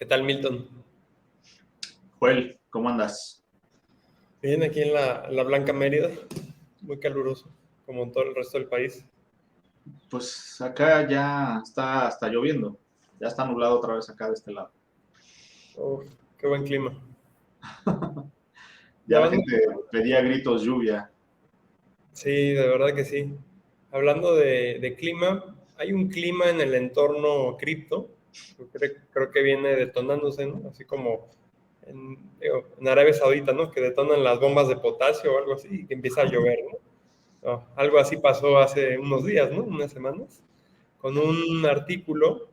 tal, Milton? Joel, ¿cómo andas? Bien, aquí en la Blanca Mérida, muy caluroso, como en todo el resto del país. Pues acá ya está hasta lloviendo. Ya está nublado otra vez acá de este lado. Uf, qué buen clima. Y Ya la hablando, gente pedía gritos lluvia. sí, de verdad que sí. Hablando de clima, hay un clima en el entorno cripto, creo que viene detonándose, ¿no? Así como en Arabia Saudita, ¿no? Que detonan las bombas de potasio o algo así y que empieza a llover, ¿no? Algo así pasó hace unos días, ¿no? Unas semanas, con un artículo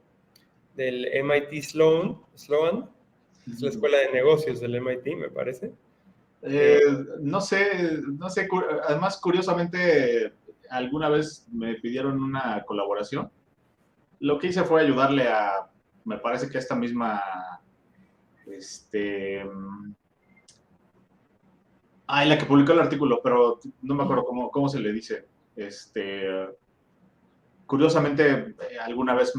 del MIT Sloan, es la escuela de negocios del MIT, me parece. Eh, no sé, además curiosamente alguna vez me pidieron una colaboración. Lo que hice fue ayudarle me parece que esta misma, este, la que publicó el artículo, pero no me acuerdo cómo se le dice. Curiosamente, alguna vez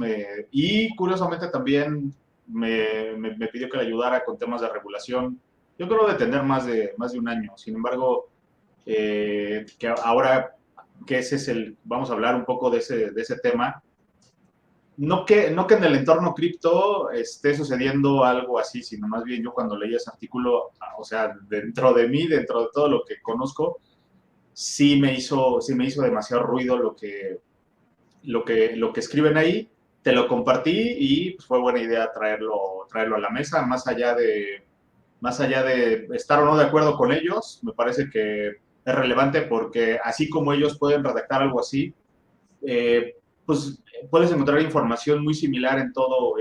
y curiosamente también me pidió que le ayudara con temas de regulación. Yo creo de tener más de un año. Sin embargo, que ahora que vamos a hablar un poco de ese tema, no que en el entorno cripto esté sucediendo algo así, sino más bien yo cuando leí ese artículo, o sea, dentro de mí, dentro de todo lo que conozco, sí me hizo demasiado ruido lo que escriben ahí. Te lo compartí y pues, fue buena idea traerlo a la mesa, más allá de estar o no de acuerdo con ellos. Me parece que es relevante porque así como ellos pueden redactar algo así, pues puedes encontrar información muy similar en todo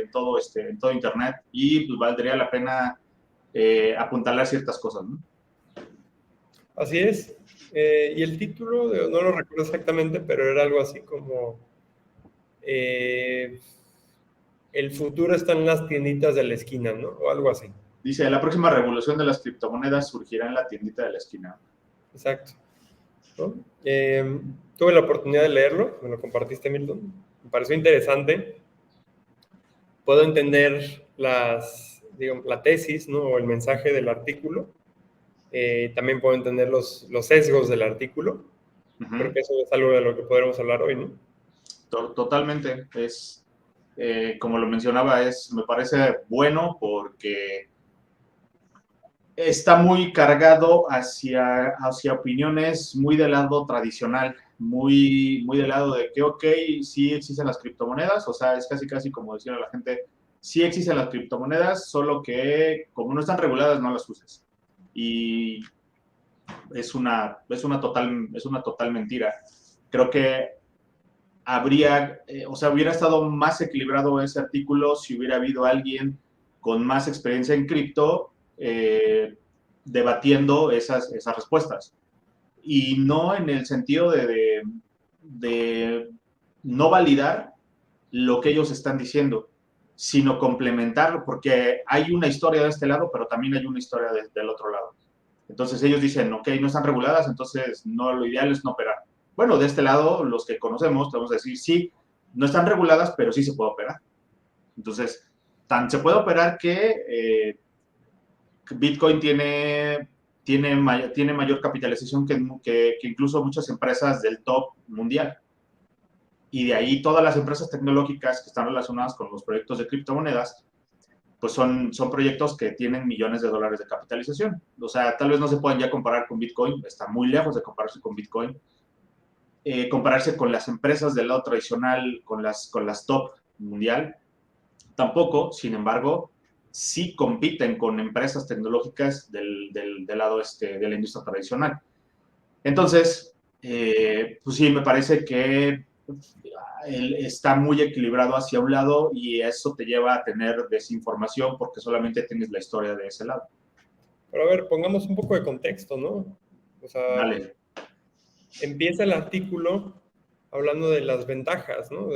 Internet y pues valdría la pena apuntalar ciertas cosas, ¿no? Así es. Y el título, no lo recuerdo exactamente, pero era algo así como eh, el futuro está en las tienditas de la esquina, ¿no? O algo así. Dice, la próxima revolución de las criptomonedas surgirá en la tiendita de la esquina. Exacto. ¿No? Tuve la oportunidad de leerlo, me lo compartiste, Milton. Me pareció interesante. Puedo entender digamos, la tesis, ¿no? O el mensaje del artículo. También puedo entender los sesgos del artículo. Creo Uh-huh. que eso es algo de lo que podremos hablar hoy, ¿no? Totalmente. Como lo mencionaba, me parece bueno porque está muy cargado hacia opiniones muy del lado tradicional, muy, muy del lado de que, ok, sí existen las criptomonedas, o sea, es casi, casi como decir a la gente, sí existen las criptomonedas, solo que como no están reguladas, no las uses. Y es una total mentira. Creo que hubiera estado más equilibrado ese artículo si hubiera habido alguien con más experiencia en cripto debatiendo esas respuestas. Y no en el sentido de no validar lo que ellos están diciendo, sino complementarlo, porque hay una historia de este lado, pero también hay una historia del otro lado. Entonces ellos dicen, ok, no están reguladas, entonces no, lo ideal es no operar. Bueno, de este lado, los que conocemos, te vamos a decir, sí, no están reguladas, pero sí se puede operar. Entonces, tan se puede operar que Bitcoin tiene mayor capitalización que incluso muchas empresas del top mundial. Y de ahí todas las empresas tecnológicas que están relacionadas con los proyectos de criptomonedas, pues son proyectos que tienen millones de dólares de capitalización. O sea, tal vez no se puedan ya comparar con Bitcoin, está muy lejos de compararse con Bitcoin. Compararse con las empresas del lado tradicional, con las top mundial, tampoco. Sin embargo, sí compiten con empresas tecnológicas del lado de la industria tradicional. Entonces, pues sí, me parece que él está muy equilibrado hacia un lado y eso te lleva a tener desinformación porque solamente tienes la historia de ese lado. Pero a ver, pongamos un poco de contexto, ¿no? O sea, Dale. empieza el artículo hablando de las ventajas, ¿no?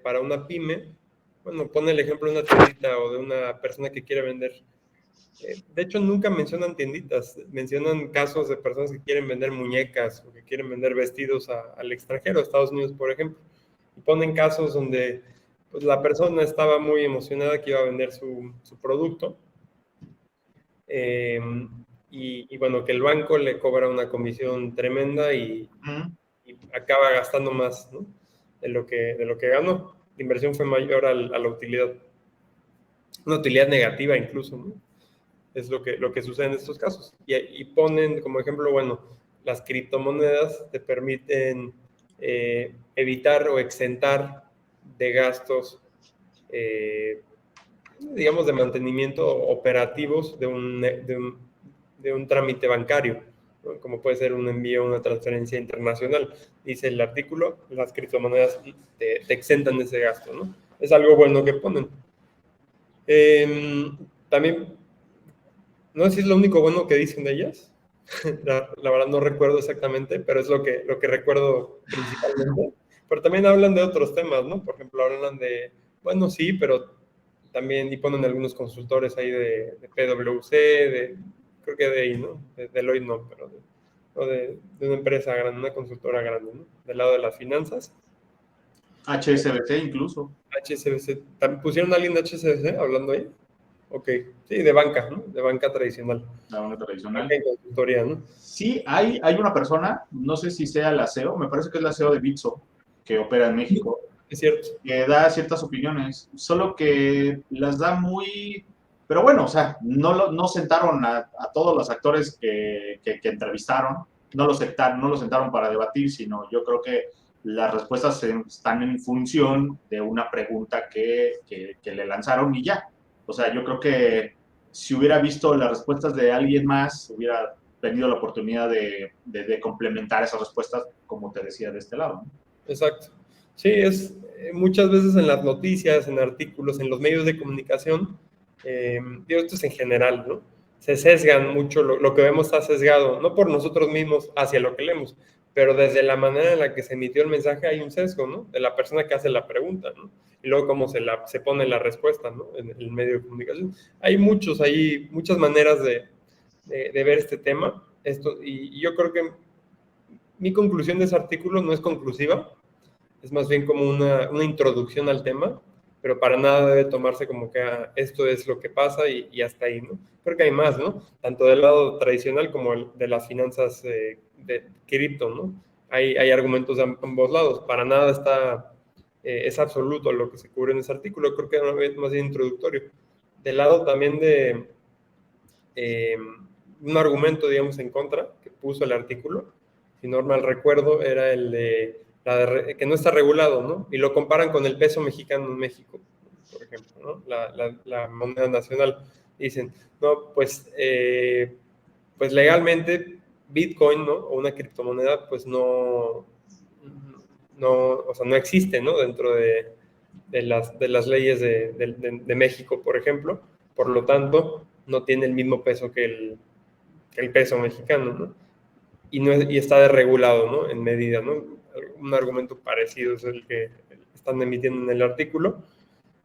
Para una pyme. Bueno, pone el ejemplo de una tiendita o de una persona que quiere vender. De hecho, nunca mencionan tienditas, mencionan casos de personas que quieren vender muñecas o que quieren vender vestidos al extranjero, a Estados Unidos, por ejemplo. Y ponen casos donde pues la persona estaba muy emocionada que iba a vender su producto. Y bueno, que el banco le cobra una comisión tremenda y acaba gastando más, ¿no? de lo que ganó. La inversión fue mayor a la utilidad. Una utilidad negativa incluso, ¿no? Es lo que sucede en estos casos. Y ponen como ejemplo, bueno, las criptomonedas te permiten evitar o exentar de gastos, digamos, de mantenimiento operativos de un trámite bancario, ¿no? Como puede ser un envío, una transferencia internacional. Dice el artículo, las criptomonedas te exentan de ese gasto, ¿no? Es algo bueno que ponen. También, no sé si es lo único bueno que dicen de ellas. La verdad no recuerdo exactamente, pero es lo que recuerdo principalmente. Pero también hablan de otros temas, ¿no? Por ejemplo, hablan de, bueno, sí, pero también y ponen algunos consultores ahí de PwC, creo que de ahí, ¿no? De Deloitte no, pero de una empresa grande, una consultora grande, ¿no? Del lado de las finanzas. HSBC incluso. HSBC, ¿también pusieron a alguien de HSBC hablando ahí? Ok, sí, de banca, ¿no? De banca tradicional. La banca tradicional. Banca y consultoría, ¿no? Sí, hay una persona, no sé si sea la CEO, me parece que es la CEO de Bitso, que opera en México, Es cierto. que da ciertas opiniones, solo que las da muy... Pero bueno, o sea, no sentaron a todos los actores que entrevistaron, no los sentaron para debatir, sino yo creo que las respuestas están en función de una pregunta que le lanzaron y ya. O sea, yo creo que si hubiera visto las respuestas de alguien más, hubiera tenido la oportunidad de complementar esas respuestas, como te decía, de este lado, ¿no? Exacto. Sí, es muchas veces en las noticias, en artículos, en los medios de comunicación, digo, esto es en general, ¿no? Se sesgan mucho, lo que vemos está sesgado, no por nosotros mismos hacia lo que leemos, pero desde la manera en la que se emitió el mensaje hay un sesgo, ¿no? De la persona que hace la pregunta, ¿no? Y luego cómo se pone la respuesta, ¿no? En el medio de comunicación. Hay muchas maneras de ver este tema, y yo creo que mi conclusión de ese artículo no es conclusiva, es más bien como una introducción al tema, pero para nada debe tomarse como que esto es lo que pasa y hasta ahí, ¿no? Creo que hay más, ¿no? Tanto del lado tradicional como de las finanzas de cripto, ¿no? Hay argumentos de ambos lados, para nada es absoluto lo que se cubre en ese artículo, creo que es más bien introductorio. Del lado también de eh, un argumento, digamos, en contra que puso el artículo, si no mal recuerdo, era el de que no está regulado, ¿no? Y lo comparan con el peso mexicano en México, por ejemplo, ¿no? La moneda nacional. Dicen, no, pues legalmente Bitcoin, ¿no? O una criptomoneda, pues no, o sea, no existe, ¿no? Dentro de las leyes de México, por ejemplo. Por lo tanto, no tiene el mismo peso que el peso mexicano, ¿no? Y está desregulado, ¿no? En medida, ¿no? Un argumento parecido es el que están emitiendo en el artículo,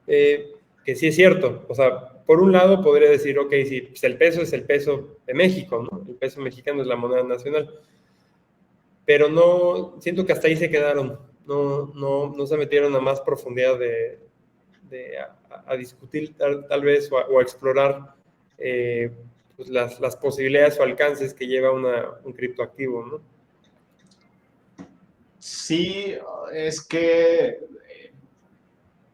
que sí es cierto. O sea, por un lado podría decir, ok, sí, pues el peso es el peso de México, ¿no? El peso mexicano es la moneda nacional. Pero no, siento que hasta ahí se quedaron. No se metieron a más profundidad a discutir tal vez o a explorar pues las posibilidades o alcances que lleva un criptoactivo, ¿no? Sí, es que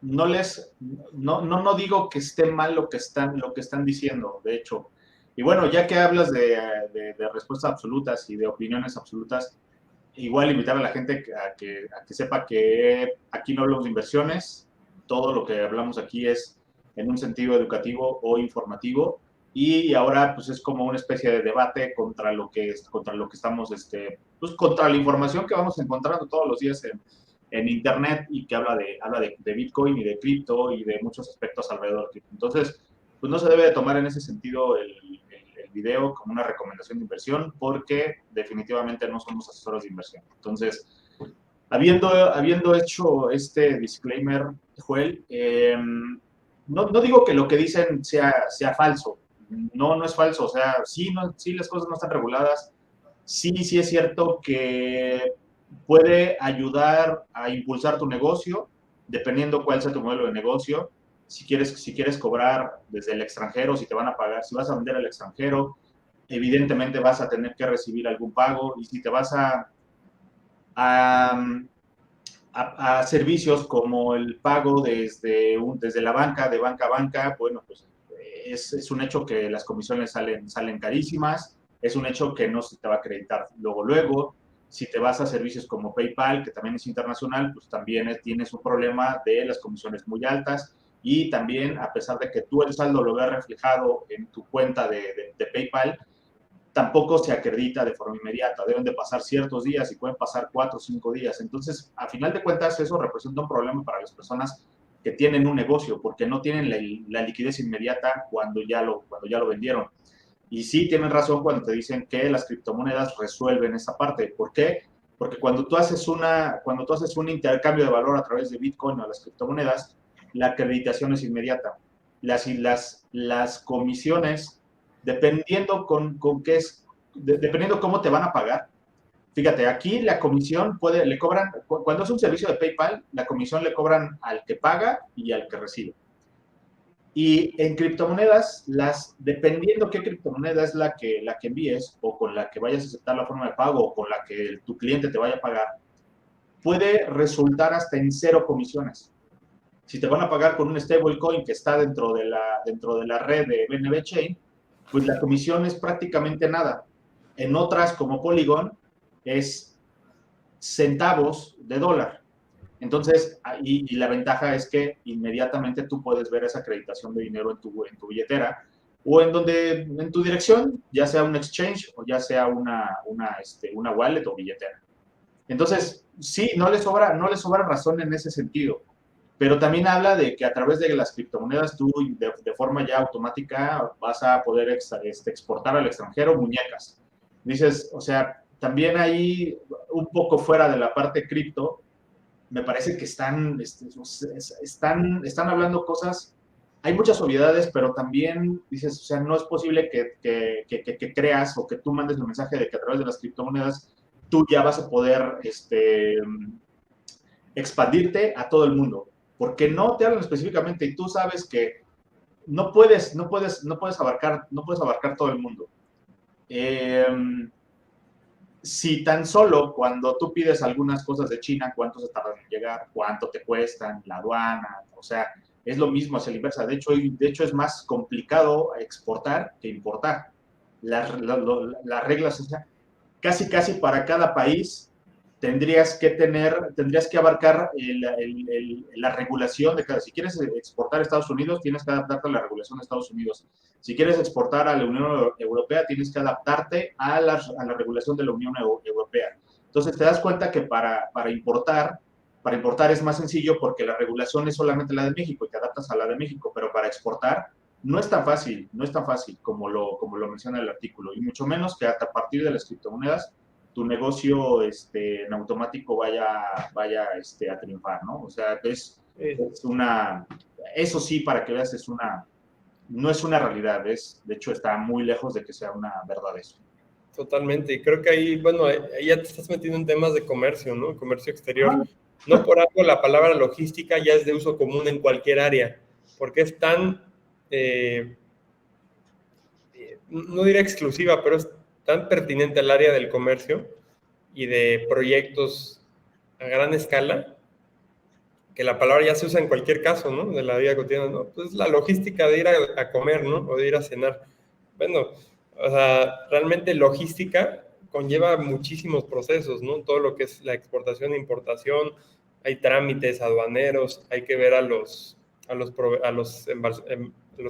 no digo que esté mal lo que están diciendo, de hecho. Y bueno, ya que hablas de respuestas absolutas y de opiniones absolutas, igual invitar a la gente a que sepa que aquí no hablamos de inversiones, todo lo que hablamos aquí es en un sentido educativo o informativo, y ahora pues es como una especie de debate contra lo que estamos, pues contra la información que vamos encontrando todos los días en internet y que habla de Bitcoin y de cripto y de muchos aspectos alrededor de cripto. Entonces, pues no se debe de tomar en ese sentido el video como una recomendación de inversión, porque definitivamente no somos asesores de inversión. Entonces, habiendo hecho este disclaimer, Joel, no digo que lo que dicen sea falso. No es falso. O sea, sí, las cosas no están reguladas. Sí es cierto que puede ayudar a impulsar tu negocio, dependiendo cuál sea tu modelo de negocio, si quieres cobrar desde el extranjero, si te van a pagar, si vas a vender al extranjero, evidentemente vas a tener que recibir algún pago, y si te vas a, a servicios como el pago desde la banca, de banca a banca, bueno, pues es un hecho que las comisiones salen carísimas, es un hecho que no se te va a acreditar luego. Si te vas a servicios como PayPal, que también es internacional, pues también tienes un problema de las comisiones muy altas, y también, a pesar de que tú el saldo lo veas reflejado en tu cuenta de PayPal, tampoco se acredita de forma inmediata. Deben de pasar ciertos días y pueden pasar 4 o 5 días. Entonces, a final de cuentas, eso representa un problema para las personas que tienen un negocio, porque no tienen la liquidez inmediata cuando ya lo vendieron. Y sí tienen razón cuando te dicen que las criptomonedas resuelven esa parte. ¿Por qué? Porque cuando tú haces un intercambio de valor a través de Bitcoin o las criptomonedas, la acreditación es inmediata. Las comisiones, dependiendo dependiendo cómo te van a pagar. Fíjate, aquí la comisión le cobran, cuando es un servicio de PayPal, la comisión le cobran al que paga y al que recibe. Y en criptomonedas, dependiendo qué criptomoneda es la que envíes, o con la que vayas a aceptar la forma de pago, o con la que tu cliente te vaya a pagar, puede resultar hasta en 0 comisiones. Si te van a pagar con un stablecoin que está dentro de la red de BNB Chain, pues la comisión es prácticamente nada. En otras, como Polygon, es centavos de dólar. Entonces, y la ventaja es que inmediatamente tú puedes ver esa acreditación de dinero en tu billetera, o en tu dirección, ya sea un exchange o ya sea una wallet o billetera. Entonces, sí, no le sobra razón en ese sentido, pero también habla de que a través de las criptomonedas tú de forma ya automática vas a poder exportar al extranjero muñecas. Dices, o sea, también ahí un poco fuera de la parte cripto, me parece que están hablando cosas, hay muchas obviedades, pero también dices, o sea, no es posible que creas o que tú mandes el mensaje de que a través de las criptomonedas tú ya vas a poder expandirte a todo el mundo, porque no te hablan específicamente y tú sabes que no puedes abarcar todo el mundo. Si tan solo cuando tú pides algunas cosas de China, cuánto se tardan en llegar, cuánto te cuestan, la aduana, o sea, es lo mismo hacia la inversa. De hecho es más complicado exportar que importar. Las reglas, o sea, casi para cada país tendrías que abarcar la regulación de cada. Si quieres exportar a Estados Unidos, tienes que adaptarte a la regulación de Estados Unidos. Si quieres exportar a la Unión Europea, tienes que adaptarte a la regulación de la Unión Europea. Entonces te das cuenta que para importar es más sencillo, porque la regulación es solamente la de México y te adaptas a la de México, pero para exportar no es tan fácil como lo menciona el artículo, y mucho menos que hasta a partir de las criptomonedas tu negocio en automático vaya a triunfar, ¿no? O sea, es eso sí, para que veas, no es una realidad, de hecho está muy lejos de que sea una verdad eso. Totalmente, y creo que ahí, bueno, ahí ya te estás metiendo en temas de comercio, ¿no? Comercio exterior. No por algo la palabra logística ya es de uso común en cualquier área, porque es tan, no diré exclusiva, pero es tan pertinente al área del comercio y de proyectos a gran escala, que la palabra ya se usa en cualquier caso, ¿no? De la vida cotidiana, ¿no? Pues la logística de ir a comer, ¿no? O de ir a cenar. Bueno, o sea, realmente logística conlleva muchísimos procesos, ¿no? Todo lo que es la exportación e importación, hay trámites aduaneros, hay que ver a los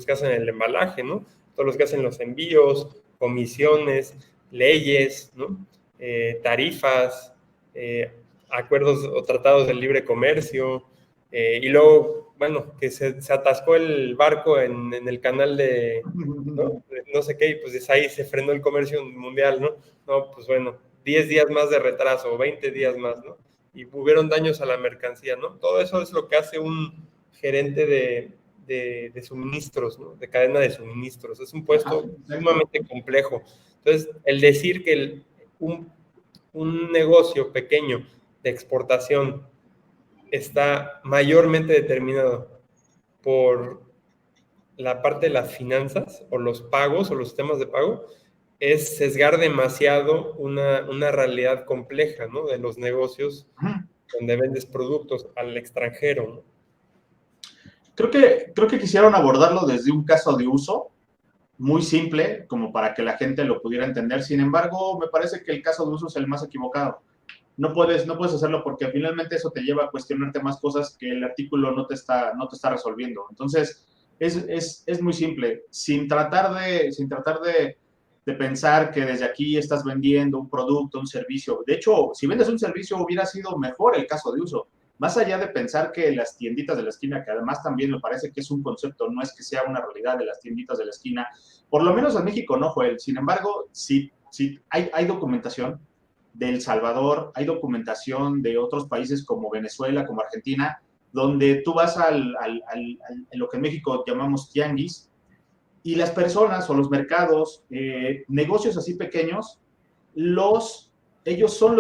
que hacen el embalaje, ¿no? Todos los que hacen los envíos, comisiones, leyes, ¿no? Tarifas, acuerdos o tratados de libre comercio, y luego, bueno, que se atascó el barco en el canal de no sé qué, y pues ahí se frenó el comercio mundial, ¿no? No, pues bueno, 10 días más de retraso, 20 días más, ¿no? Y hubieron daños a la mercancía, ¿no? Todo eso es lo que hace un gerente de suministros, ¿no? De cadena de suministros. Es un puesto sumamente complejo. Entonces, el decir que un negocio pequeño de exportación está mayormente determinado por la parte de las finanzas o los pagos o los sistemas de pago, es sesgar demasiado una realidad compleja, ¿no? De los negocios donde vendes productos al extranjero, ¿no? Creo que quisieron abordarlo desde un caso de uso muy simple, como para que la gente lo pudiera entender. Sin embargo, me parece que el caso de uso es el más equivocado. No puedes hacerlo porque finalmente eso te lleva a cuestionarte más cosas que el artículo no te está resolviendo. Entonces, es muy simple. Sin tratar de pensar que desde aquí estás vendiendo un producto, un servicio. De hecho, si vendes un servicio, hubiera sido mejor el caso de uso. Más allá de pensar que las tienditas de la esquina, que además también me parece que es un concepto, no es que sea una realidad de las tienditas de la esquina, por lo menos en México no, Joel. Sin embargo, sí hay documentación de El Salvador, hay documentación de otros países como Venezuela, como Argentina, donde tú vas en lo que en México llamamos tianguis, y las personas o los mercados, negocios así pequeños, ellos son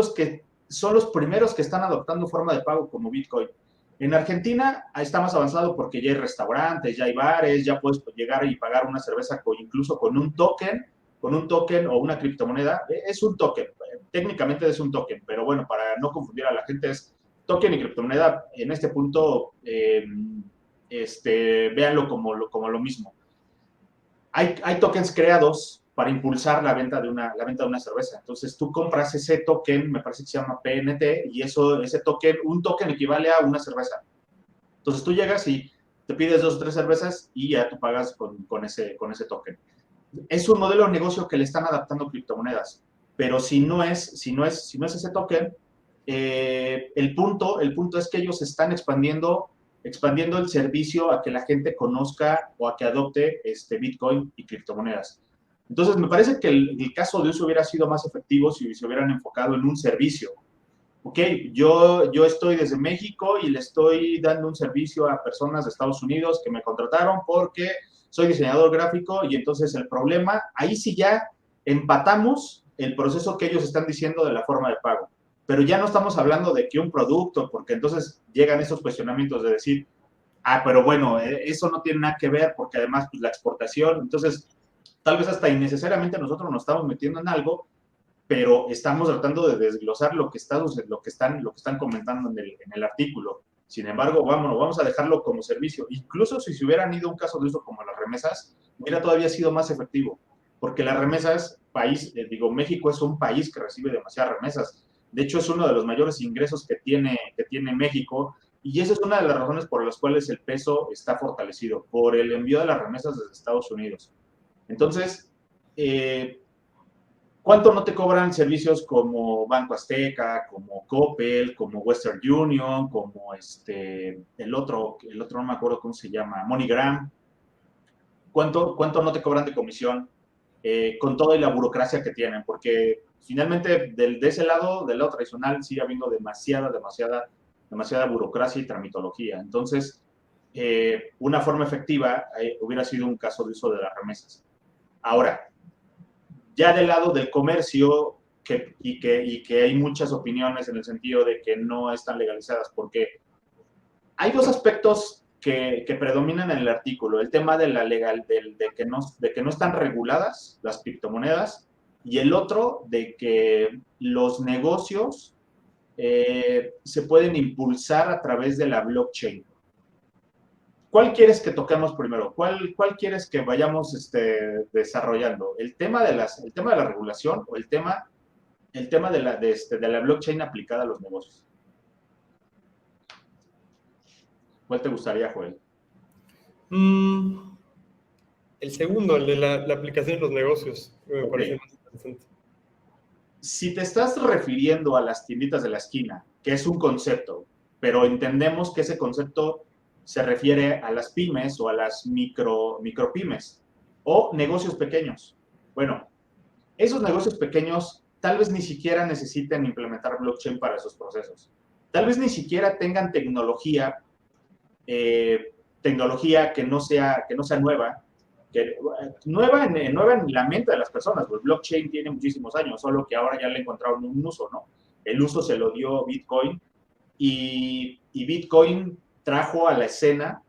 los primeros que están adoptando forma de pago como Bitcoin. En Argentina está más avanzado porque ya hay restaurantes, ya hay bares, ya puedes llegar y pagar una cerveza incluso con un token o una criptomoneda. Es un token, técnicamente es un token, pero bueno, para no confundir a la gente, es token y criptomoneda. En este punto, véanlo como lo mismo. Hay tokens creados para impulsar la venta de una cerveza. Entonces tú compras ese token, me parece que se llama PNT, y un token equivale a una cerveza. Entonces tú llegas y te pides 2 o 3 cervezas y ya tú pagas con ese token. Es un modelo de negocio que le están adaptando criptomonedas, pero si no es ese token, el punto es que ellos están expandiendo el servicio a que la gente conozca o a que adopte Bitcoin y criptomonedas. Entonces, me parece que el caso de uso hubiera sido más efectivo si se hubieran enfocado en un servicio. Ok, yo estoy desde México y le estoy dando un servicio a personas de Estados Unidos que me contrataron porque soy diseñador gráfico, y entonces el problema, ahí sí ya empatamos el proceso que ellos están diciendo de la forma de pago. Pero ya no estamos hablando de que un producto, porque entonces llegan esos cuestionamientos de decir, pero bueno, eso no tiene nada que ver porque además pues, la exportación, entonces tal vez hasta innecesariamente nosotros nos estamos metiendo en algo, pero estamos tratando de desglosar lo que están comentando en el artículo. Sin embargo, vamos a dejarlo como servicio. Incluso si se hubieran ido un caso de uso como las remesas, hubiera todavía sido más efectivo, porque las remesas, México es un país que recibe demasiadas remesas. De hecho, es uno de los mayores ingresos que tiene México, y esa es una de las razones por las cuales el peso está fortalecido, por el envío de las remesas desde Estados Unidos. Entonces, ¿cuánto no te cobran servicios como Banco Azteca, como Coppel, como Western Union, como el otro no me acuerdo cómo se llama, MoneyGram? ¿Cuánto no te cobran de comisión con toda la burocracia que tienen? Porque finalmente de ese lado, del lado tradicional, sigue habiendo demasiada burocracia y tramitología. Entonces, una forma efectiva hubiera sido un caso de uso de las remesas. Ahora, ya del lado del comercio, y que hay muchas opiniones en el sentido de que no están legalizadas, porque hay dos aspectos que predominan en el artículo: el tema de que no están reguladas las criptomonedas, y el otro de que los negocios se pueden impulsar a través de la blockchain. ¿Cuál quieres que toquemos primero? ¿Cuál quieres que vayamos desarrollando? ¿El tema de la regulación o el tema de la blockchain aplicada a los negocios? ¿Cuál te gustaría, Joel? El segundo, el de la aplicación de los negocios, me parece más interesante. Si te estás refiriendo a las tienditas de la esquina, que es un concepto, pero entendemos que ese concepto se refiere a las pymes o a las micropymes o negocios pequeños. Bueno, esos negocios pequeños tal vez ni siquiera necesiten implementar blockchain para esos procesos. Tal vez ni siquiera tengan tecnología que no sea nueva, nueva en la mente de las personas. El blockchain tiene muchísimos años, solo que ahora ya le encontraron un uso, ¿no? El uso se lo dio Bitcoin, y Bitcoin trajo a la escena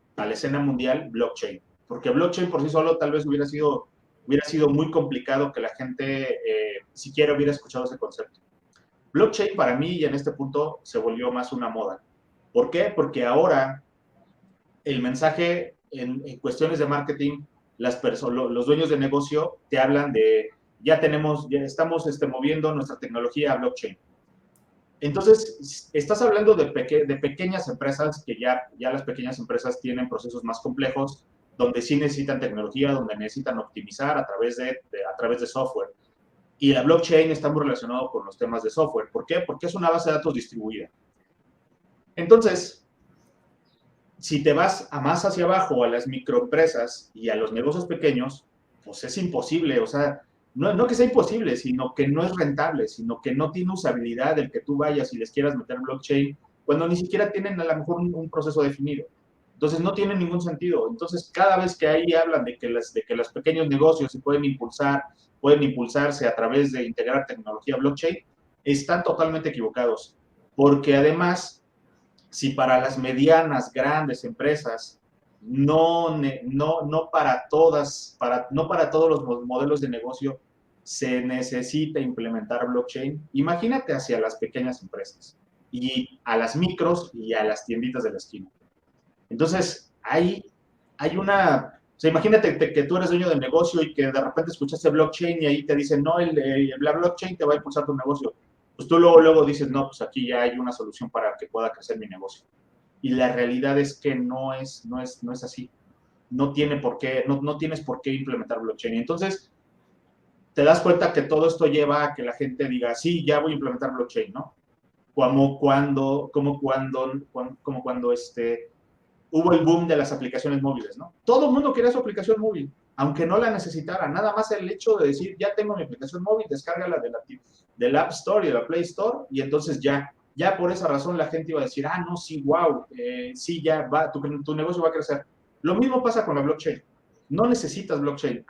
mundial blockchain, porque blockchain por sí solo tal vez hubiera sido muy complicado que la gente siquiera hubiera escuchado ese concepto. Blockchain para mí y en este punto se volvió más una moda. ¿Por qué? Porque ahora el mensaje en cuestiones de marketing, los dueños de negocio te hablan de ya estamos moviendo nuestra tecnología a blockchain. Entonces, estás hablando de pequeñas empresas que ya las pequeñas empresas tienen procesos más complejos, donde sí necesitan tecnología, donde necesitan optimizar a través de software. Y la blockchain está muy relacionado con los temas de software. ¿Por qué? Porque es una base de datos distribuida. Entonces, si te vas más hacia abajo a las microempresas y a los negocios pequeños, pues es imposible. O sea, no que sea imposible, sino que no es rentable, sino que no tiene usabilidad el que tú vayas y les quieras meter blockchain cuando ni siquiera tienen a lo mejor un proceso definido. Entonces no tiene ningún sentido. Entonces cada vez que ahí hablan de que los pequeños negocios se pueden impulsarse a través de integrar tecnología blockchain, están totalmente equivocados. Porque además, si para las medianas, grandes empresas, no para todos los modelos de negocio se necesita implementar blockchain, imagínate hacia las pequeñas empresas y a las micros y a las tienditas de la esquina. Entonces, hay una... O sea, imagínate que tú eres dueño del negocio y que de repente escuchaste blockchain y ahí te dicen, no, la blockchain te va a impulsar tu negocio. Pues tú luego dices, no, pues aquí ya hay una solución para que pueda crecer mi negocio. Y la realidad es que no es así. No tienes por qué implementar blockchain. Entonces, te das cuenta que todo esto lleva a que la gente diga, sí, ya voy a implementar blockchain, ¿no? Como cuando hubo el boom de las aplicaciones móviles, ¿no? Todo el mundo quería su aplicación móvil, aunque no la necesitara. Nada más el hecho de decir, ya tengo mi aplicación móvil, descárgala del App Store y de la Play Store, y entonces ya por esa razón la gente iba a decir, no, sí, wow, sí, ya va, tu negocio va a crecer. Lo mismo pasa con la blockchain. No necesitas blockchain.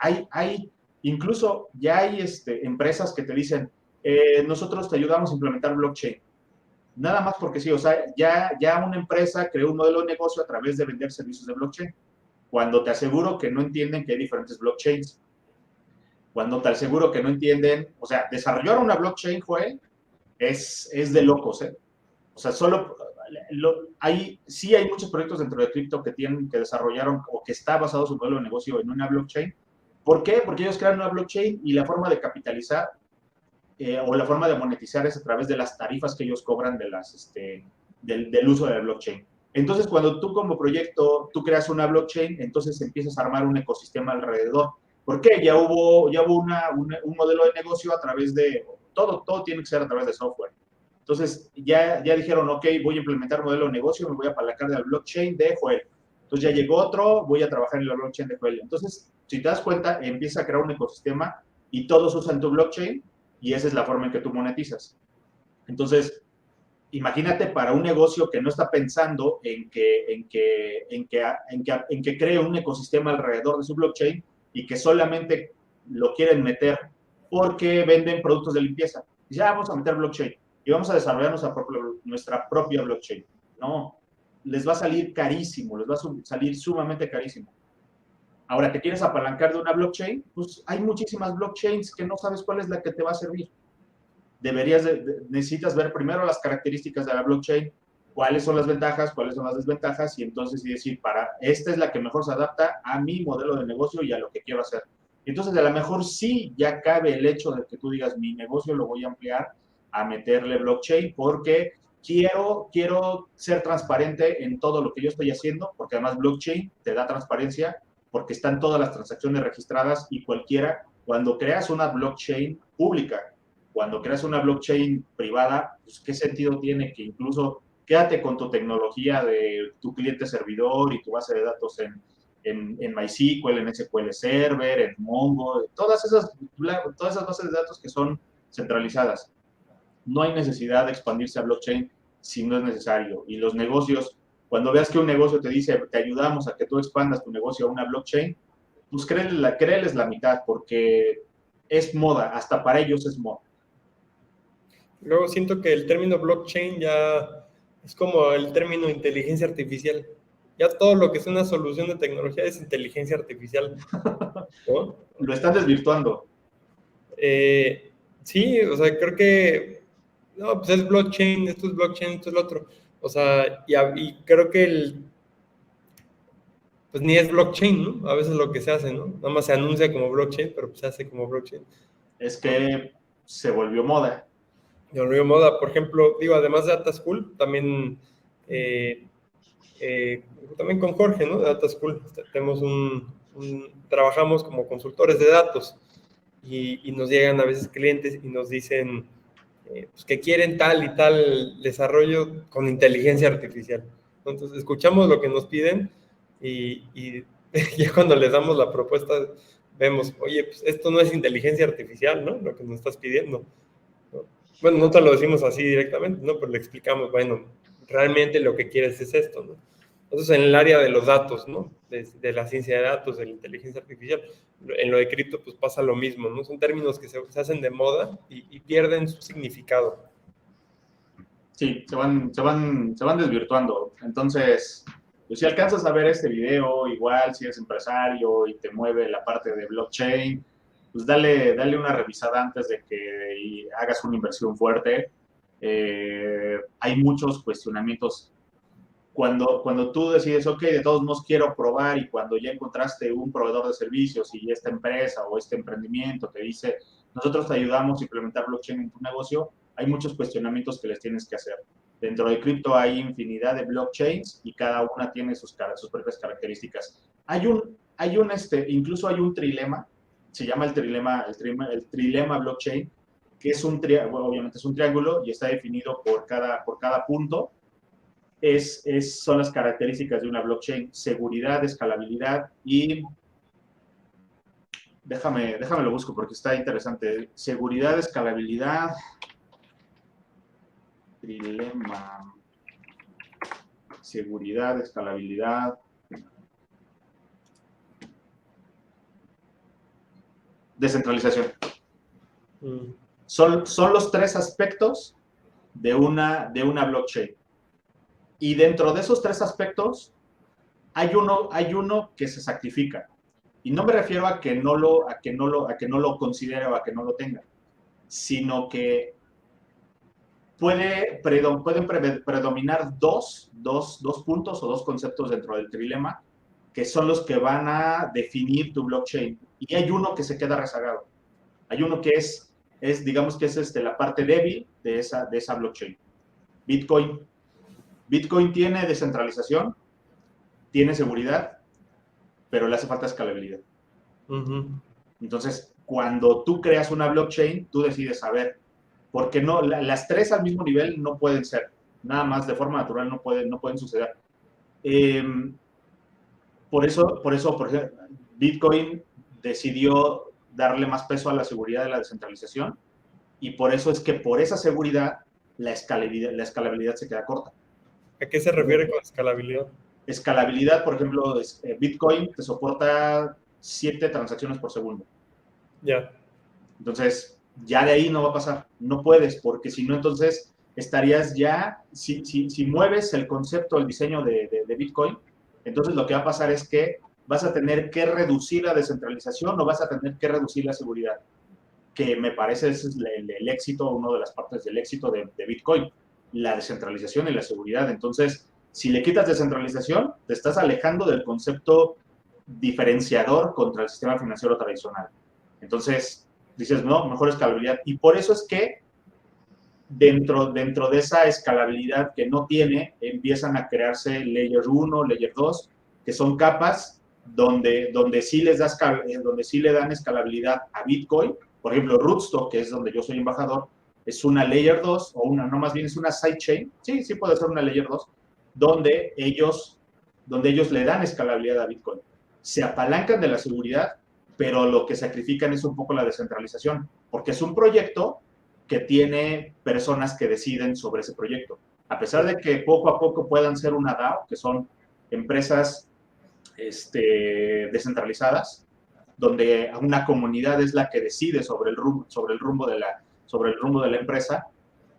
Incluso ya hay empresas que te dicen, nosotros te ayudamos a implementar blockchain. Nada más porque sí, o sea, ya una empresa creó un modelo de negocio a través de vender servicios de blockchain. Cuando te aseguro que no entienden que hay diferentes blockchains. Cuando te aseguro que no entienden, o sea, desarrollar una blockchain, Joel, es de locos, ¿eh? O sea, sí hay muchos proyectos dentro de cripto que desarrollaron o que está basado su modelo de negocio en una blockchain. ¿Por qué? Porque ellos crean una blockchain y la forma de capitalizar o la forma de monetizar es a través de las tarifas que ellos cobran del uso de la blockchain. Entonces, cuando tú como proyecto, tú creas una blockchain, entonces empiezas a armar un ecosistema alrededor. ¿Por qué? Ya hubo un modelo de negocio a través de, todo tiene que ser a través de software. Entonces, ya dijeron, ok, voy a implementar modelo de negocio, me voy a apalancar de la blockchain de Joel. Entonces ya llegó otro, voy a trabajar en la blockchain de Joel. Entonces, si te das cuenta, empieza a crear un ecosistema y todos usan tu blockchain y esa es la forma en que tú monetizas. Entonces, imagínate para un negocio que no está pensando en que cree un ecosistema alrededor de su blockchain y que solamente lo quieren meter porque venden productos de limpieza. Y ya vamos a meter blockchain y vamos a desarrollar nuestra propia blockchain. No, les va a salir carísimo, les va a salir sumamente carísimo. Ahora, ¿te quieres apalancar de una blockchain? Pues hay muchísimas blockchains que no sabes cuál es la que te va a servir. Necesitas ver primero las características de la blockchain, cuáles son las ventajas, cuáles son las desventajas, y entonces decir, esta es la que mejor se adapta a mi modelo de negocio y a lo que quiero hacer. Entonces, a lo mejor sí ya cabe el hecho de que tú digas, mi negocio lo voy a ampliar a meterle blockchain porque quiero ser transparente en todo lo que yo estoy haciendo, porque además blockchain te da transparencia, porque están todas las transacciones registradas y cualquiera, cuando creas una blockchain pública, cuando creas una blockchain privada, pues, ¿qué sentido tiene que incluso quédate con tu tecnología de tu cliente servidor y tu base de datos en MySQL, en SQL Server, en Mongo, todas esas bases de datos que son centralizadas? No hay necesidad de expandirse a blockchain si no es necesario. Y los negocios, cuando veas que un negocio te dice, te ayudamos a que tú expandas tu negocio a una blockchain, pues créeles la mitad, porque es moda, hasta para ellos es moda. Luego siento que el término blockchain ya Es como el término inteligencia artificial. Ya todo lo que es una solución de tecnología es inteligencia artificial, ¿no? Lo están desvirtuando. Sí, o sea, creo que, no, pues es blockchain, esto es lo otro. O sea, y creo que pues ni es blockchain, ¿no? A veces lo que se hace, ¿no? Nada más se anuncia como blockchain, pero pues se hace como blockchain. Es que se volvió moda. De volvió moda, por ejemplo, digo, además de Data School, también, eh, también con Jorge, ¿no? De Data School, tenemos trabajamos como consultores de datos y nos llegan a veces clientes y nos dicen pues que quieren tal y tal desarrollo con inteligencia artificial. Entonces, escuchamos lo que nos piden y ya cuando les damos la propuesta, vemos, oye, pues esto no es inteligencia artificial, ¿no? Lo que nos estás pidiendo, ¿no? Bueno, no te lo decimos así directamente, ¿no? Pero le explicamos, bueno, realmente lo que quieres es esto, ¿no? Entonces, en el área de los datos, ¿no? De la ciencia de datos, de la inteligencia artificial, en lo de cripto, pues pasa lo mismo, ¿no? Son términos que se hacen de moda y pierden su significado. Sí, se van desvirtuando. Entonces, pues si alcanzas a ver este video, igual si eres empresario y te mueve la parte de blockchain, pues dale una revisada antes de que hagas una inversión fuerte. Hay muchos cuestionamientos. Cuando tú decides, ok, de todos modos quiero probar y cuando ya encontraste un proveedor de servicios y esta empresa o este emprendimiento te dice, nosotros te ayudamos a implementar blockchain en tu negocio, hay muchos cuestionamientos que les tienes que hacer. Dentro de cripto hay infinidad de blockchains y cada una tiene sus propias características. Incluso hay un trilema, se llama el trilema blockchain, que es bueno, obviamente es un triángulo y está definido por cada punto. Son las características de una blockchain: seguridad, escalabilidad y déjame lo busco porque está interesante. Seguridad, escalabilidad, trilema, seguridad, escalabilidad, descentralización. Son los tres aspectos de una blockchain. Y dentro de esos tres aspectos hay uno que se sacrifica. Y no me refiero a que no lo considere o a que no lo tenga, sino que pueden predominar dos puntos o dos conceptos dentro del trilema que son los que van a definir tu blockchain. Y hay uno que se queda rezagado. Hay uno que digamos que es la parte débil de esa blockchain. Bitcoin. Bitcoin tiene descentralización, tiene seguridad, pero le hace falta escalabilidad. Entonces, cuando tú creas una blockchain, tú decides saber, porque no, las tres al mismo nivel no pueden ser, nada más de forma natural no pueden suceder. Por ejemplo, Bitcoin decidió darle más peso a la seguridad de la descentralización y por eso es que por esa seguridad la escalabilidad se queda corta. ¿A qué se refiere con escalabilidad? Escalabilidad, por ejemplo, Bitcoin te soporta 7 transacciones por segundo. Ya. Entonces, ya de ahí no va a pasar. No puedes, porque si no, entonces estarías ya, si mueves el concepto, el diseño de Bitcoin, entonces lo que va a pasar es que vas a tener que reducir la descentralización o vas a tener que reducir la seguridad, que me parece ese es el éxito, una de las partes del éxito de Bitcoin, la descentralización y la seguridad. Entonces, si le quitas descentralización, te estás alejando del concepto diferenciador contra el sistema financiero tradicional. Entonces, dices, no, mejor escalabilidad. Y por eso es que dentro de esa escalabilidad que no tiene, empiezan a crearse Layer 1, Layer 2, que son capas donde sí le dan escalabilidad a Bitcoin. Por ejemplo, Rootstock, que es donde yo soy embajador, es una Layer 2, no, más bien es una sidechain, sí puede ser una Layer 2, donde ellos le dan escalabilidad a Bitcoin. Se apalancan de la seguridad, pero lo que sacrifican es un poco la descentralización, porque es un proyecto que tiene personas que deciden sobre ese proyecto. A pesar de que poco a poco puedan ser una DAO, que son empresas descentralizadas, donde una comunidad es la que decide sobre el rumbo de la empresa,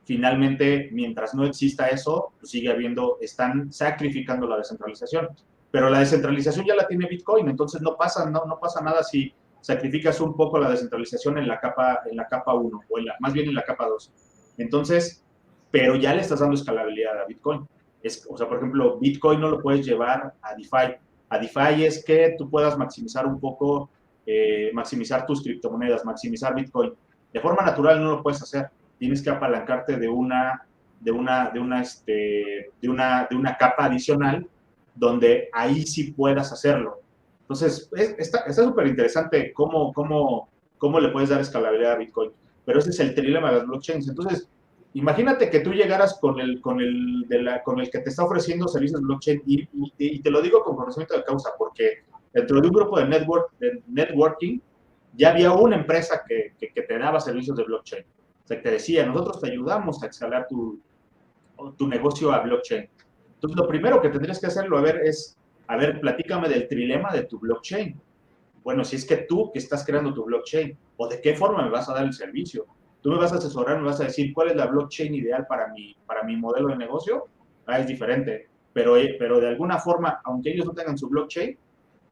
finalmente, mientras no exista eso, pues sigue habiendo, están sacrificando la descentralización. Pero la descentralización ya la tiene Bitcoin, entonces no pasa nada si sacrificas un poco la descentralización en la capa 1, o más bien en la capa 2. Entonces, pero ya le estás dando escalabilidad a Bitcoin. O sea, por ejemplo, Bitcoin no lo puedes llevar a DeFi. A DeFi es que tú puedas maximizar un poco, maximizar tus criptomonedas, maximizar Bitcoin. De forma natural no lo puedes hacer. Tienes que apalancarte de una capa adicional donde ahí sí puedas hacerlo. Entonces, está súper interesante cómo le puedes dar escalabilidad a Bitcoin. Pero ese es el trilema de las blockchains. Entonces, imagínate que tú llegaras con el que te está ofreciendo servicios de blockchain y te lo digo con conocimiento de causa, porque dentro de un grupo de networking ya había una empresa que te daba servicios de blockchain. O sea, que te decía, nosotros te ayudamos a escalar tu negocio a blockchain. Entonces, lo primero que tendrías que hacerlo, platícame del trilema de tu blockchain. Bueno, si es que tú que estás creando tu blockchain, ¿o de qué forma me vas a dar el servicio? Tú me vas a asesorar, me vas a decir cuál es la blockchain ideal para mi modelo de negocio. Es diferente. Pero de alguna forma, aunque ellos no tengan su blockchain,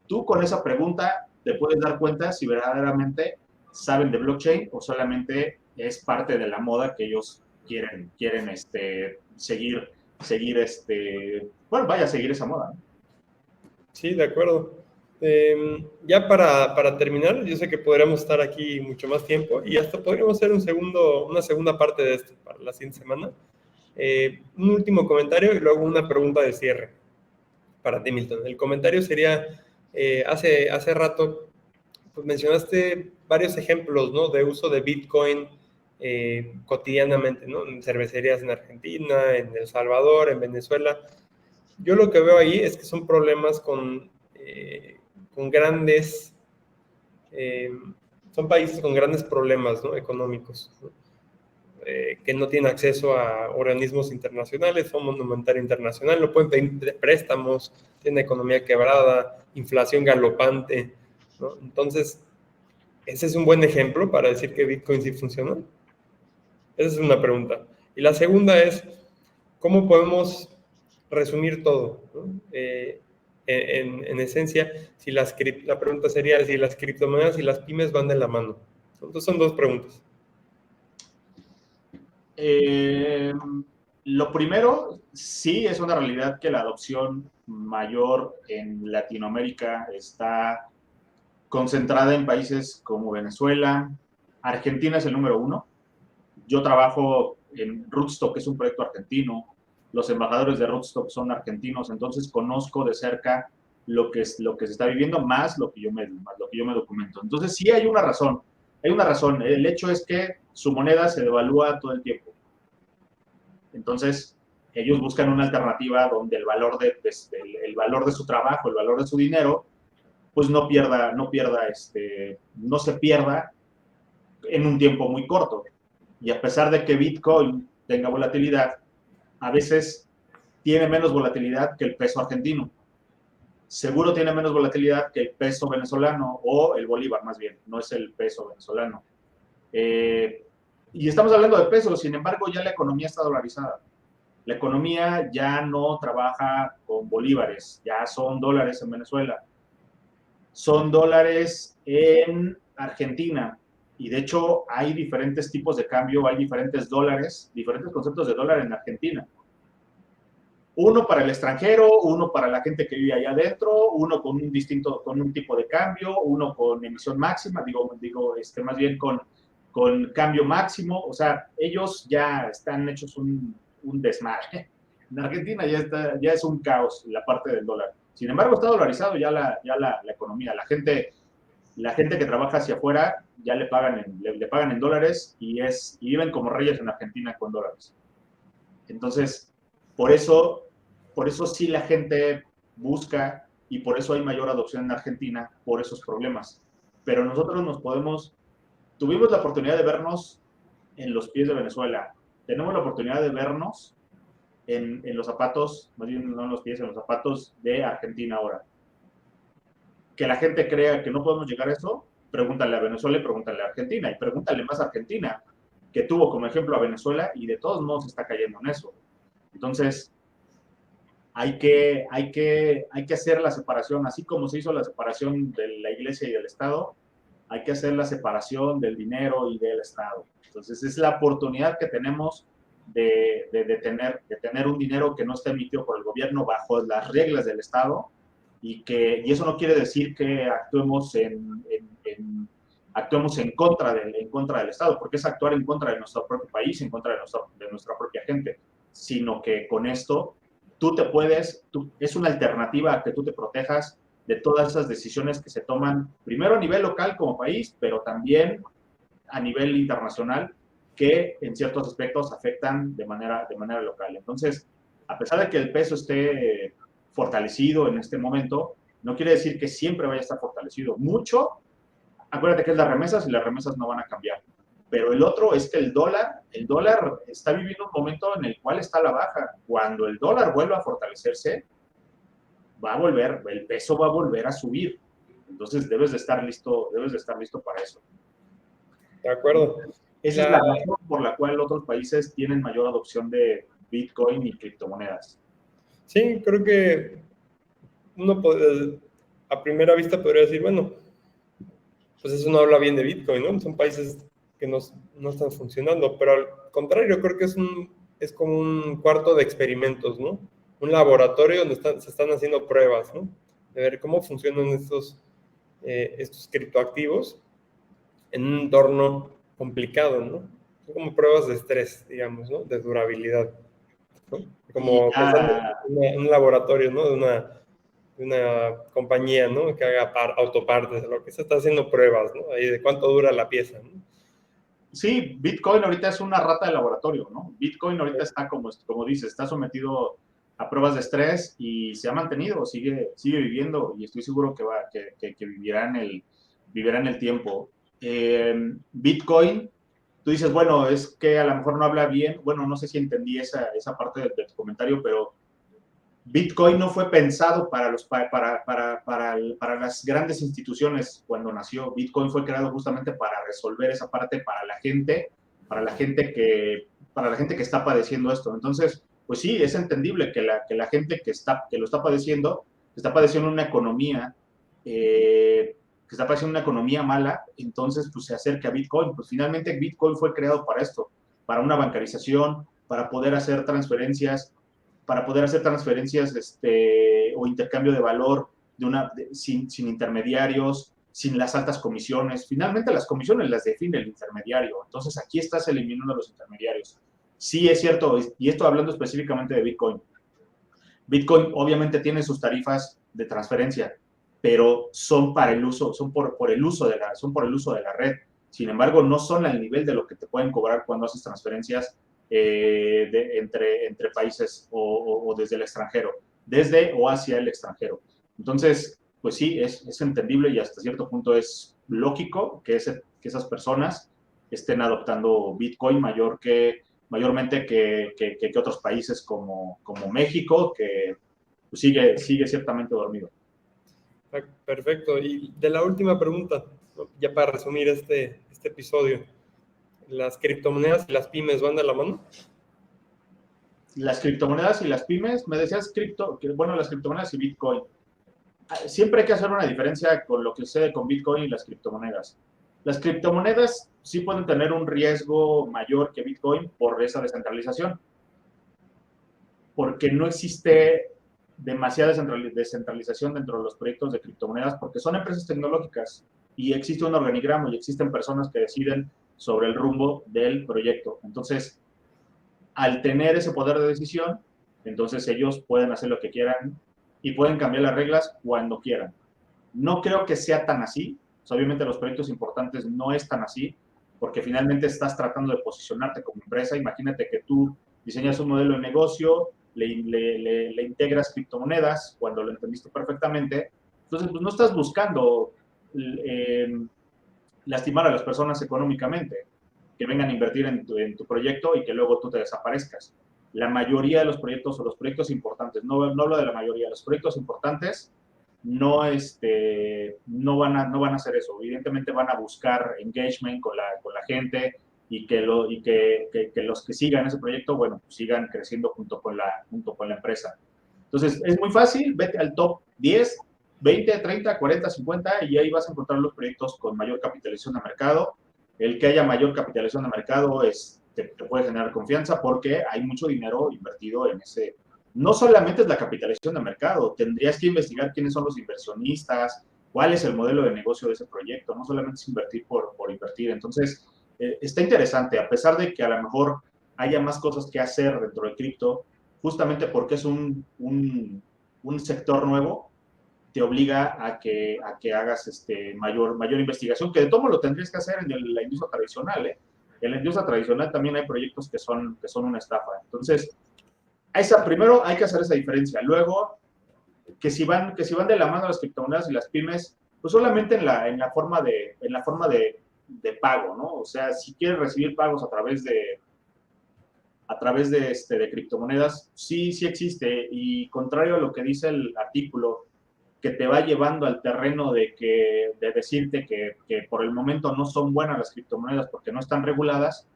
tú con esa pregunta te puedes dar cuenta si verdaderamente saben de blockchain o solamente es parte de la moda que ellos quieren seguir seguir esa moda, ¿no? Sí, de acuerdo. Ya para terminar, yo sé que podríamos estar aquí mucho más tiempo y hasta podríamos hacer una segunda parte de esto para la siguiente semana. Un último comentario y luego una pregunta de cierre para ti, Milton. El comentario sería, hace rato pues mencionaste varios ejemplos, ¿no? De uso de Bitcoin cotidianamente, ¿no? En cervecerías en Argentina, en El Salvador, en Venezuela. Yo lo que veo ahí es que son problemas con grandes, son países con grandes problemas, ¿no? Económicos, ¿no? Que no tienen acceso a organismos internacionales, Fondo Monetario Internacional, no pueden pedir préstamos, tienen economía quebrada, inflación galopante, ¿no? Entonces, ese es un buen ejemplo para decir que Bitcoin sí funciona. Esa es una pregunta. Y la segunda es, ¿cómo podemos resumir todo, ¿no? En esencia, la pregunta sería si las criptomonedas y las pymes van de la mano. Entonces son dos preguntas. Lo primero, sí es una realidad que la adopción mayor en Latinoamérica está concentrada en países como Venezuela. Argentina es el número 1. Yo trabajo en Rootstock, que es un proyecto argentino. Los embajadores de Rootstock son argentinos, entonces conozco de cerca lo que se está viviendo, más lo que yo me documento. Entonces sí hay una razón. El hecho es que su moneda se devalúa todo el tiempo. Entonces, ellos buscan una alternativa donde el valor de su trabajo, el valor de su dinero, pues no se pierda en un tiempo muy corto. Y a pesar de que Bitcoin tenga volatilidad, a veces tiene menos volatilidad que el peso argentino. Seguro tiene menos volatilidad que el peso venezolano o el bolívar, más bien, no es el peso venezolano. Y estamos hablando de pesos, sin embargo, ya la economía está dolarizada. La economía ya no trabaja con bolívares, ya son dólares en Venezuela, son dólares en Argentina. Y de hecho hay diferentes tipos de cambio, hay diferentes dólares, diferentes conceptos de dólar en Argentina. Uno para el extranjero, uno para la gente que vive allá adentro, uno con un tipo de cambio, uno con emisión máxima, más bien con cambio máximo. O sea, ellos ya están hechos un desmadre. En Argentina ya es un caos la parte del dólar. Sin embargo, está dolarizado ya la economía. La gente que trabaja hacia afuera ya le pagan en dólares y viven como reyes en Argentina con dólares. Entonces, por eso sí la gente busca y por eso hay mayor adopción en Argentina por esos problemas. Pero nosotros tuvimos la oportunidad de vernos en los pies de Venezuela. Tenemos la oportunidad de vernos en los zapatos, más bien no en los pies, en los zapatos de Argentina ahora. Que la gente crea que no podemos llegar a eso, pregúntale a Venezuela y pregúntale a Argentina, y pregúntale más a Argentina. que tuvo como ejemplo a Venezuela y de todos modos está cayendo en eso. Entonces, hay que hacer la separación, así como se hizo la separación de la iglesia y del Estado, hay que hacer la separación del dinero y del Estado. Entonces, es la oportunidad que tenemos de tener un dinero que no esté emitido por el gobierno bajo las reglas del Estado, y eso no quiere decir que actuemos en contra del Estado, porque es actuar en contra de nuestro propio país, en contra de nuestra propia gente, sino que con esto es una alternativa a que tú te protejas de todas esas decisiones que se toman primero a nivel local como país, pero también a nivel internacional, que en ciertos aspectos afectan de manera local. Entonces, a pesar de que el peso esté fortalecido en este momento, no quiere decir que siempre vaya a estar fortalecido. Mucho, acuérdate que es las remesas y las remesas no van a cambiar. Pero el otro es que el dólar está viviendo un momento en el cual está a la baja. Cuando el dólar vuelva a fortalecerse, el peso va a volver a subir. Entonces debes de estar listo para eso. De acuerdo. Esa es la razón por la cual otros países tienen mayor adopción de Bitcoin y criptomonedas. Sí, creo que uno a primera vista podría decir, bueno, pues eso no habla bien de Bitcoin, ¿no? Son países que no están funcionando, pero al contrario, creo que es como un cuarto de experimentos, ¿no? Un laboratorio donde se están haciendo pruebas, ¿no? De ver cómo funcionan estos criptoactivos en un entorno complicado, ¿no? Son como pruebas de estrés, digamos, ¿no? De durabilidad, ¿no? Como pensando en un laboratorio, ¿no? De una compañía, ¿no? Que haga autopartes, lo que se está haciendo pruebas, ¿no? Ahí de cuánto dura la pieza, ¿no? Sí, Bitcoin ahorita es una rata de laboratorio, ¿no? Bitcoin ahorita está, como dices, está sometido a pruebas de estrés y se ha mantenido, sigue viviendo, y estoy seguro que vivirá en el tiempo. Bitcoin, tú dices, bueno, es que a lo mejor no habla bien, bueno, no sé si entendí esa parte de tu comentario, pero Bitcoin no fue pensado para las grandes instituciones cuando nació. Bitcoin fue creado justamente para resolver esa parte para la gente que está padeciendo esto. Entonces, pues sí, es entendible que la gente que lo está padeciendo una economía mala, entonces pues se acerca a Bitcoin. Pues finalmente Bitcoin fue creado para esto, para una bancarización, para poder hacer transferencias o intercambio de valor sin intermediarios, sin las altas comisiones. Finalmente las comisiones las define el intermediario. Entonces aquí estás eliminando los intermediarios. Sí, es cierto, y esto hablando específicamente de Bitcoin. Bitcoin obviamente tiene sus tarifas de transferencia, pero son por el uso de la red. Sin embargo, no son al nivel de lo que te pueden cobrar cuando haces transferencias entre países o desde el extranjero, desde o hacia el extranjero. Entonces, pues sí, es entendible y hasta cierto punto es lógico que esas personas estén adoptando Bitcoin mayormente que otros países como México, que pues, sigue ciertamente dormido. Perfecto. Y de la última pregunta, ya para resumir este episodio, ¿las criptomonedas y las pymes van de la mano? Las criptomonedas y las pymes, me decías las criptomonedas y Bitcoin. Siempre hay que hacer una diferencia con lo que sucede con Bitcoin y las criptomonedas. Las criptomonedas sí pueden tener un riesgo mayor que Bitcoin por esa descentralización, porque no existe demasiada descentralización dentro de los proyectos de criptomonedas, porque son empresas tecnológicas y existe un organigrama y existen personas que deciden sobre el rumbo del proyecto. Entonces, al tener ese poder de decisión, entonces ellos pueden hacer lo que quieran y pueden cambiar las reglas cuando quieran. No creo que sea tan así. Obviamente los proyectos importantes no es tan así, porque finalmente estás tratando de posicionarte como empresa. Imagínate que tú diseñas un modelo de negocio, le integras criptomonedas cuando lo entendiste perfectamente. Entonces, pues no estás buscando lastimar a las personas económicamente, que vengan a invertir en tu proyecto y que luego tú te desaparezcas. La mayoría de los proyectos o los proyectos importantes, no hablo de la mayoría, los proyectos importantes no van a hacer eso. Evidentemente van a buscar engagement con la gente y que los que sigan ese proyecto, bueno, pues sigan creciendo junto con la empresa. Entonces, es muy fácil, vete al top 10, 20, 30, 40, 50 y ahí vas a encontrar los proyectos con mayor capitalización de mercado. El que haya mayor capitalización de mercado te puede generar confianza porque hay mucho dinero invertido en ese. No solamente es la capitalización de mercado, tendrías que investigar quiénes son los inversionistas, cuál es el modelo de negocio de ese proyecto, no solamente es invertir por invertir. Entonces, está interesante, a pesar de que a lo mejor haya más cosas que hacer dentro de cripto, justamente porque es un sector nuevo, te obliga a que hagas mayor investigación, que de todo lo tendrías que hacer en la industria tradicional, ¿eh? En la industria tradicional también hay proyectos que son una estafa. Entonces, primero hay que hacer esa diferencia. Luego, que si van de la mano las criptomonedas y las pymes, pues solamente en la forma de pago, ¿no? O sea, si quieres recibir pagos a través de criptomonedas, sí existe, y contrario a lo que dice el artículo, que te va llevando al terreno de decirte que por el momento no son buenas las criptomonedas porque no están reguladas.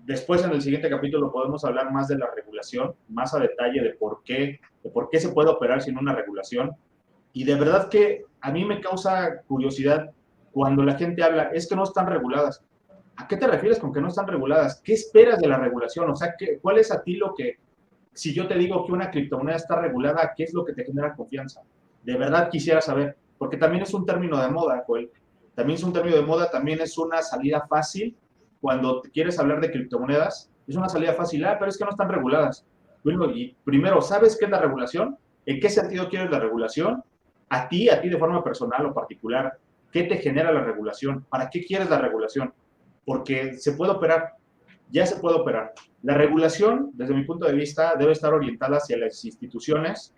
Después, en el siguiente capítulo, podemos hablar más de la regulación, más a detalle de por qué se puede operar sin una regulación. Y de verdad que a mí me causa curiosidad cuando la gente habla, es que no están reguladas. ¿A qué te refieres con que no están reguladas? ¿Qué esperas de la regulación? O sea, ¿cuál es a ti lo que, si yo te digo que una criptomoneda está regulada, qué es lo que te genera confianza? De verdad quisiera saber, porque también es un término de moda, Joel. También es un término de moda, también es una salida fácil. Cuando quieres hablar de criptomonedas, es una salida fácil, pero es que no están reguladas. Bueno, y primero, ¿sabes qué es la regulación? ¿En qué sentido quieres la regulación? A ti de forma personal o particular, ¿qué te genera la regulación? ¿Para qué quieres la regulación? Porque se puede operar, ya se puede operar. La regulación, desde mi punto de vista, debe estar orientada hacia las instituciones,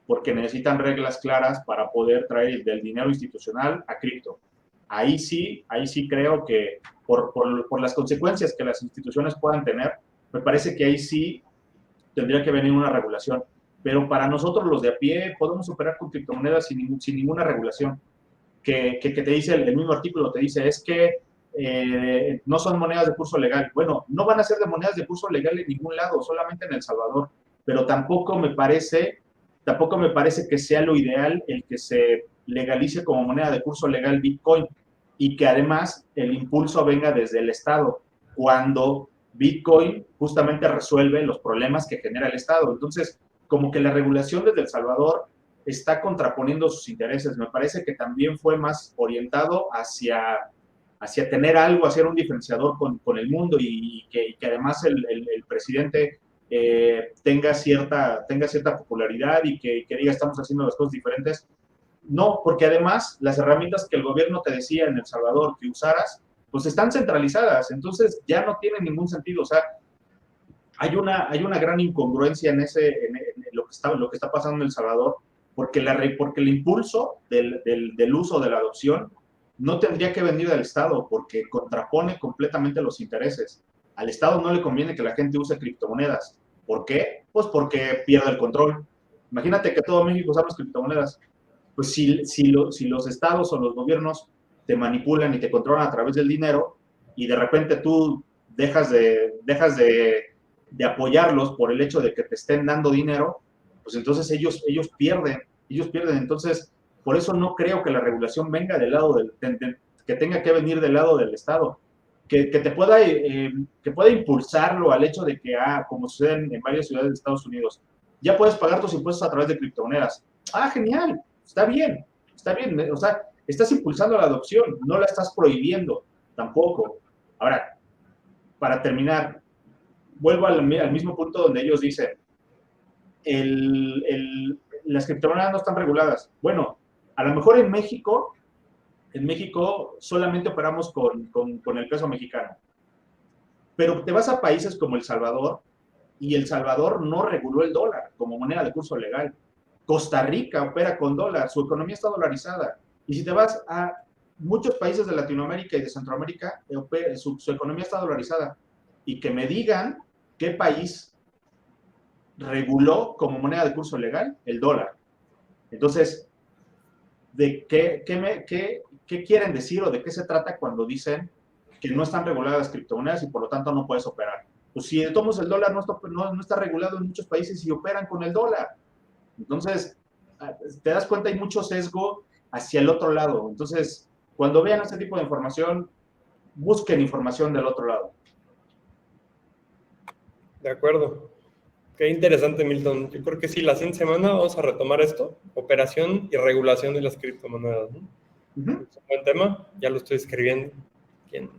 porque necesitan reglas claras para poder traer del dinero institucional a cripto. Ahí sí creo que por las consecuencias que las instituciones puedan tener, me parece que ahí sí tendría que venir una regulación. Pero para nosotros los de a pie podemos operar con criptomonedas sin ninguna regulación. Que te dice el mismo artículo, te dice, es que no son monedas de curso legal. Bueno, no van a ser de monedas de curso legal en ningún lado, solamente en El Salvador. Pero tampoco me parece que sea lo ideal el que se legalice como moneda de curso legal Bitcoin y que además el impulso venga desde el Estado, cuando Bitcoin justamente resuelve los problemas que genera el Estado. Entonces, como que la regulación desde El Salvador está contraponiendo sus intereses. Me parece que también fue más orientado hacia tener algo, hacer un diferenciador con el mundo y que además el presidente tenga cierta popularidad y que diga estamos haciendo las cosas diferentes. No, porque además las herramientas que el gobierno te decía en El Salvador que usaras, pues están centralizadas, entonces ya no tiene ningún sentido. O sea, hay una gran incongruencia en lo que está pasando en El Salvador, porque el impulso del uso de la adopción no tendría que venir del Estado, porque contrapone completamente los intereses. Al Estado no le conviene que la gente use criptomonedas. ¿Por qué? Pues porque pierde el control. Imagínate que todo México usamos criptomonedas. Pues si los estados o los gobiernos te manipulan y te controlan a través del dinero y de repente tú dejas de apoyarlos por el hecho de que te estén dando dinero, pues entonces ellos pierden. Entonces, por eso no creo que la regulación venga del lado que tenga que venir del lado del Estado. Que te pueda impulsarlo al hecho de que, como sucede en varias ciudades de Estados Unidos, ya puedes pagar tus impuestos a través de criptomonedas. Genial, está bien. O sea, estás impulsando la adopción, no la estás prohibiendo tampoco. Ahora, para terminar, vuelvo al mismo punto donde ellos dicen, las criptomonedas no están reguladas. Bueno, a lo mejor en México solamente operamos con el peso mexicano. Pero te vas a países como El Salvador, y El Salvador no reguló el dólar como moneda de curso legal. Costa Rica opera con dólar, su economía está dolarizada. Y si te vas a muchos países de Latinoamérica y de Centroamérica, su economía está dolarizada. Y que me digan qué país reguló como moneda de curso legal el dólar. Entonces, ¿de qué quieren decir o de qué se trata cuando dicen que no están reguladas las criptomonedas y por lo tanto no puedes operar. Pues si tomamos el dólar no está regulado en muchos países y operan con el dólar. Entonces, te das cuenta, hay mucho sesgo hacia el otro lado. Entonces, cuando vean este tipo de información, busquen información del otro lado. De acuerdo. Qué interesante, Milton. Yo creo que sí, la siguiente semana vamos a retomar esto, operación y regulación de las criptomonedas, ¿no? Es un buen tema, ya lo estoy escribiendo aquí en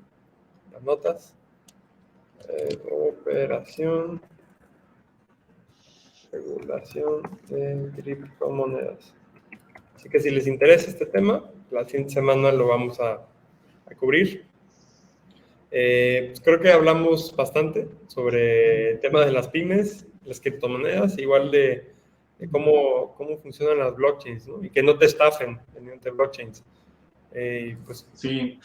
las notas. Operación, regulación de criptomonedas. Así que si les interesa este tema, la siguiente semana lo vamos a cubrir. Pues creo que hablamos bastante sobre el tema de las pymes, las criptomonedas, igual de cómo funcionan las blockchains, ¿no? Y que no te estafen mediante blockchains. Pues, sí,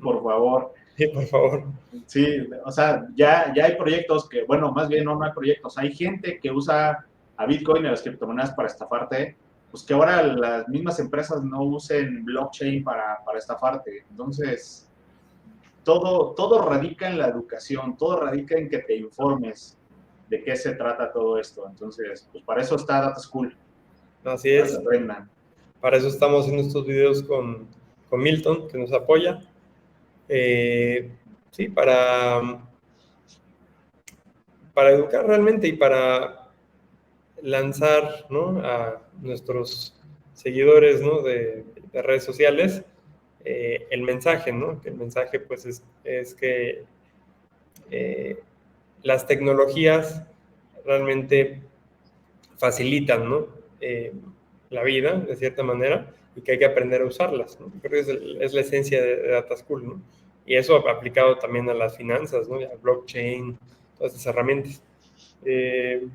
por favor. Sí, por favor. Sí, o sea, ya hay proyectos que, bueno, más bien no hay proyectos, hay gente que usa a Bitcoin y a las criptomonedas para estafarte, pues que ahora las mismas empresas no usen blockchain para estafarte. Entonces, todo radica en la educación, todo radica en que te informes de qué se trata todo esto. Entonces, pues para eso está Data School. Así es. Para eso estamos haciendo estos videos con Milton, que nos apoya. Sí, para educar realmente y para lanzar, ¿no?, a nuestros seguidores, ¿no?, de redes sociales el mensaje, ¿no? Que el mensaje pues es que las tecnologías realmente facilitan, ¿no?, la vida de cierta manera y que hay que aprender a usarlas, ¿no? Creo que es la esencia de Data School, ¿no? Y eso aplicado también a las finanzas, ¿no?, al blockchain, todas esas herramientas.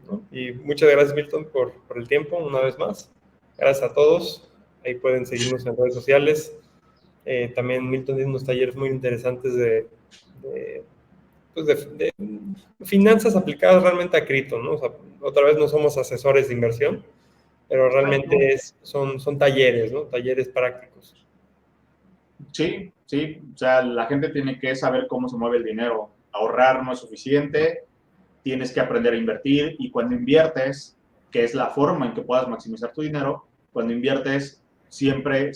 ¿No? Y muchas gracias, Milton, por el tiempo, una vez más. Gracias a todos. Ahí pueden seguirnos en redes sociales. También Milton tiene unos talleres muy interesantes de finanzas aplicadas realmente a cripto, ¿no? O sea, otra vez no somos asesores de inversión, pero realmente son talleres, ¿no? Talleres prácticos. Sí, o sea, la gente tiene que saber cómo se mueve el dinero. Ahorrar no es suficiente, tienes que aprender a invertir y cuando inviertes, que es la forma en que puedas maximizar tu dinero, cuando inviertes siempre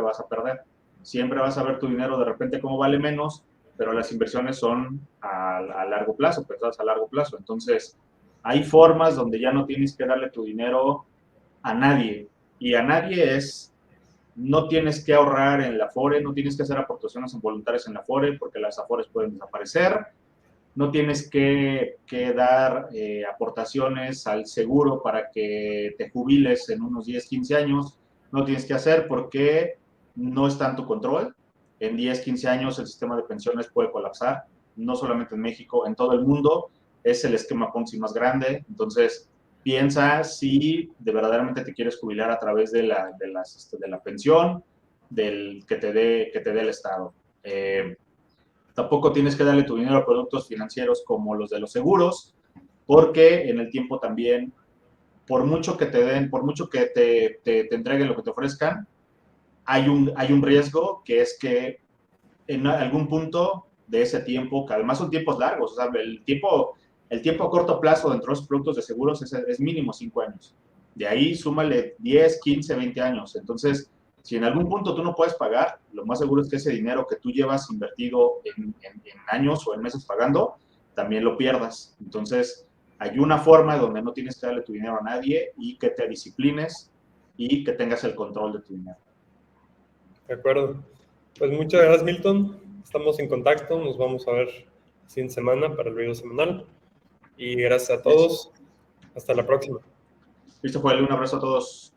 vas a perder. Siempre vas a ver tu dinero de repente cómo vale menos, pero las inversiones son a largo plazo, pensadas a largo plazo. Entonces, hay formas donde ya no tienes que darle tu dinero a nadie. Y a nadie no tienes que ahorrar en la Afore, no tienes que hacer aportaciones voluntarias en la Afore porque las Afores pueden desaparecer. No tienes que dar aportaciones al seguro para que te jubiles en unos 10, 15 años. No tienes que hacer porque no está en tu control. En 10, 15 años el sistema de pensiones puede colapsar, no solamente en México, en todo el mundo. Es el esquema Ponzi más grande. Entonces, piensa si de verdaderamente te quieres jubilar a través de la pensión que te dé el Estado. Tampoco tienes que darle tu dinero a productos financieros como los de los seguros, porque en el tiempo también, por mucho que te den, por mucho que te entreguen lo que te ofrezcan, hay un riesgo que es que en algún punto de ese tiempo, que además son tiempos largos, o sea, el tiempo a corto plazo dentro de los productos de seguros es mínimo 5 años. De ahí súmale 10, 15, 20 años. Entonces, si en algún punto tú no puedes pagar, lo más seguro es que ese dinero que tú llevas invertido en años o en meses pagando, también lo pierdas. Entonces, hay una forma donde no tienes que darle tu dinero a nadie y que te disciplines y que tengas el control de tu dinero. De acuerdo. Pues muchas gracias, Milton. Estamos en contacto. Nos vamos a ver la siguiente semana para el video semanal. Y gracias a todos. Hasta la próxima. Listo, Joel. Un abrazo a todos.